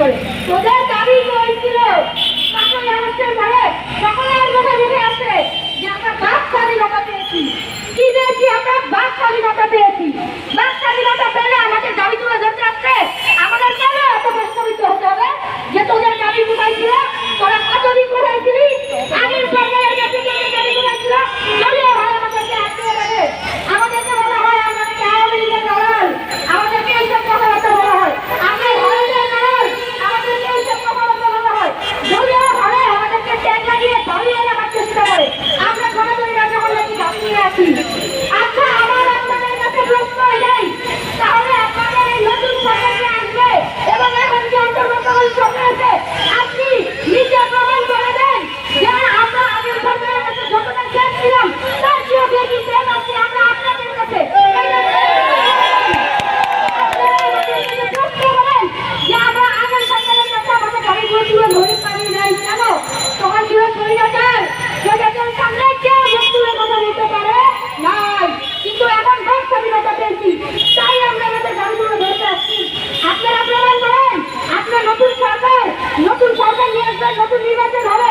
করে তোদের দাবি হয়েছিল সকল আগস্টের পরে সকলের মুখে মুখে আসছে যে আমরা বাক স্বাধীনতা পেয়েছি। কি পেয়েছি? আমরা বাক স্বাধীনতা পেয়েছি। বাক স্বাধীনতা পেলে আমাদের দাবি তুলে ধরতে আসছে। আমাদের কেন এত প্রস্তাবিত হতে হবে যে তোদের দাবি কোথায় ছিল? তোরা কতদিন কোথায় ছিলি? আগের সরকারের কাছে তোদের দাবি কোথায় ছিল? দলীয় হয় আমাদেরকে আটকে রাখে, আমাদেরকে বলা হয় আমাদেরকে আওয়ামী লীগের দালাল, আমাদেরকে এইসব কথাবার্তা বলা হয়। আমরা ভারতের দালাল, আমাদেরকে এইসব কথাবার্তা বলা হয়। দলীয় হয় আমাদেরকে ট্যাগ লাগিয়ে দাঁড়িয়ে রাখার চেষ্টা করে। আমরা সনাতনী রাজ্য করলে কি ভাবতে আছি? আচ্ছা, আমার আপনাদের কাছে প্রশ্ন এটাই, তাহলে আপনাদের এই নতুন সরকার যে আসবে এবং এখন যে অন্তর্বর্তীকালীন সরকার আছে, আপনি নিজে প্রমাণ করে দেন যে আমরা আগের সরকারের কাছে যতটা শেষ ছিলাম তার চেয়েও বেশি শেষ আছি আমরা আপনাদের কাছে। প্রশ্ন করেন যে আমরা আগের সরকারের কাছে আমাদের গাড়িগুলো তুলে ধরে পানি নাই কেন? তখন ছিল স্বৈরাচার, স্বৈরাচার সামনে কেউ মুখ তুলে কথা বলতে পারে নাই। কিন্তু এখন বাক স্বাধীনতা পেয়েছি, তাই আমরা আমাদের গাড়িগুলো ধরতে আসছি। আপনারা প্রমাণ করেন, আপনার নতুন সরকার নিয়ে আসবেন, নতুন নির্বাচন হবে,